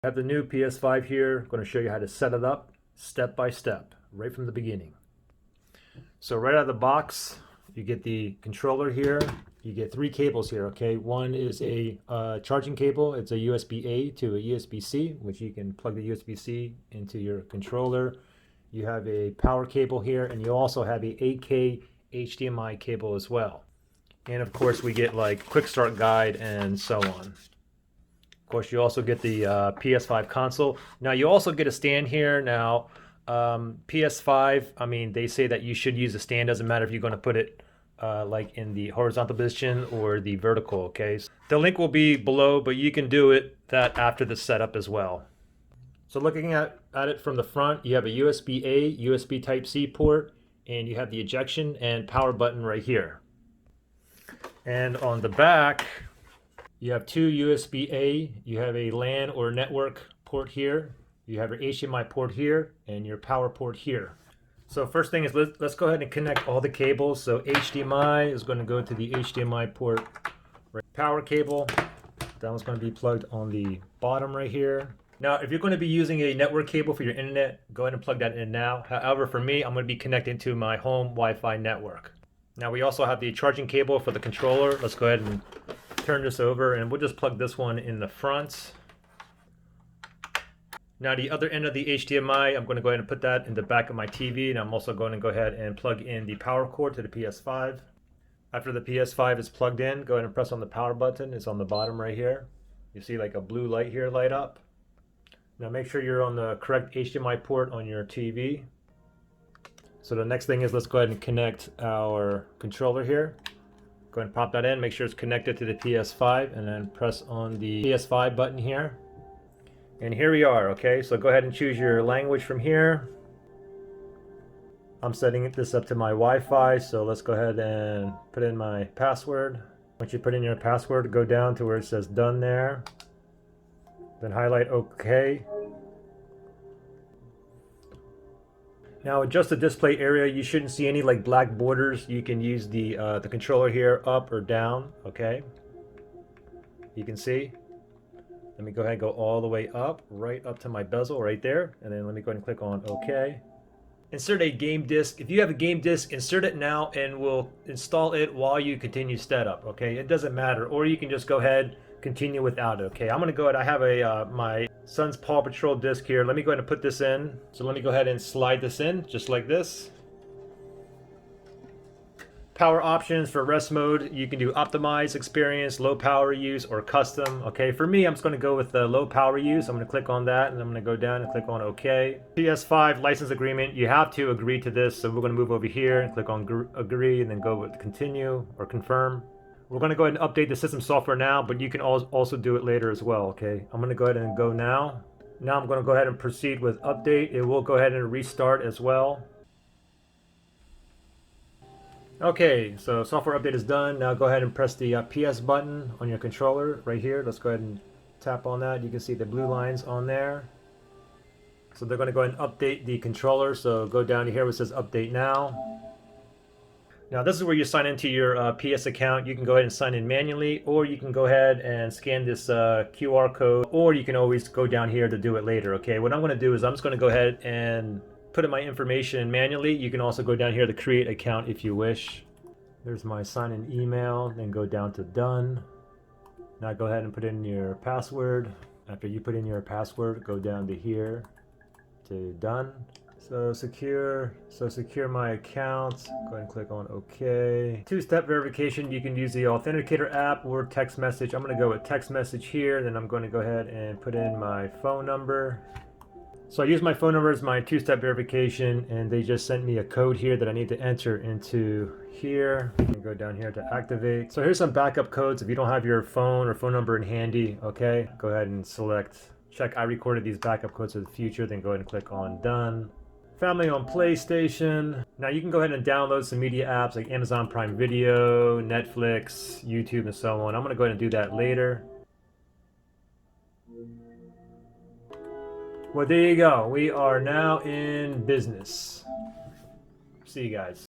I have the new PS5 here. I'm going to show you how to set it up step by step, right from the beginning. So right out of the box, you get the controller here. You get three cables here, okay? One is a charging cable. It's a USB-A to a USB-C, which you can plug the USB-C into your controller. You have a power cable here, and you also have a 8K HDMI cable as well. And of course, we get like quick start guide and so on. Of course, you also get the PS5 console. Now, you also get a stand here. Now, PS5, I mean, they say that you should use a stand. Doesn't matter if you're going to put it like in the horizontal position or the vertical, okay? So the link will be below, but you can do that after the setup as well. So looking at it from the front, you have a USB-A, USB Type-C port, and you have the ejection and power button right here. And on the back, you have two USB-A, you have a LAN or network port here, you have your HDMI port here, and your power port here. So first thing is let's go ahead and connect all the cables. So HDMI is going to go to the HDMI port. Power cable, that one's going to be plugged on the bottom right here. Now, if you're going to be using a network cable for your internet, go ahead and plug that in now. However, for me, I'm going to be connecting to my home Wi-Fi network. Now, we also have the charging cable for the controller. Let's go ahead and turn this over, and we'll just plug this one in the front. Now, the other end of the HDMI, I'm going to go ahead and put that in the back of my TV, and I'm also going to go ahead and plug in the power cord to the PS5. After the PS5 is plugged in, go ahead and press on the power button. It's on the bottom right here. You see like a blue light here light up. Now make sure you're on the correct HDMI port on your TV. So the next thing is let's go ahead and connect our controller here. Go ahead and pop that in, make sure it's connected to the PS5, and then press on the PS5 button here. And here we are, okay? So go ahead and choose your language from here. I'm setting this up to my Wi-Fi, so let's go ahead and put in my password. Once you put in your password, go down to where it says done there. Then highlight OK. Now adjust the display area. You shouldn't see any like black borders. You can use the controller here up or down, okay? You can see. Let me go ahead and go all the way up, right up to my bezel right there. And then let me go ahead and click on OK. Insert a game disc. If you have a game disc, insert it now and we'll install it while you continue setup, okay? It doesn't matter. Or you can just go ahead, continue without it, okay? I'm gonna go ahead, I have a my son's Paw Patrol disc here. Let me go ahead and put this in. So let me go ahead and slide this in, just like this. Power options for rest mode, you can do optimize, experience, low power use, or custom. Okay, for me, I'm just going to go with the low power use. I'm going to click on that, and I'm going to go down and click on OK. PS5 license agreement, you have to agree to this, so we're going to move over here and click on agree, and then go with continue or confirm. We're going to go ahead and update the system software now, but you can also do it later as well, okay? I'm going to go ahead and go now. Now I'm going to go ahead and proceed with update. It will go ahead and restart as well. Okay, so software update is done. Now go ahead and press the PS button on your controller right here. Let's go ahead and tap on that. You can see the blue lines on there. So they're going to go ahead and update the controller. So go down to here where it says update now. Now this is where you sign into your PS account. You can go ahead and sign in manually, or you can go ahead and scan this QR code, or you can always go down here to do it later, okay? What I'm going to do is I'm just going to go ahead and put in my information manually. You can also go down here to create account if you wish. There's my sign in email, then go down to done. Now go ahead and put in your password. After you put in your password, go down to here to done. So secure my account. Go ahead and click on OK. Two-step verification, you can use the Authenticator app or text message. I'm going to go with text message here, then I'm going to go ahead and put in my phone number. So I use my phone number as my two-step verification, and they just sent me a code here that I need to enter into here. And go down here to activate. So here's some backup codes if you don't have your phone or phone number in handy, okay? Go ahead and select, check I recorded these backup codes for the future, then go ahead and click on done. Family on PlayStation. Now you can go ahead and download some media apps like Amazon Prime Video, Netflix, YouTube, and so on. I'm gonna go ahead and do that later. Well, there you go. We are now in business. See you guys.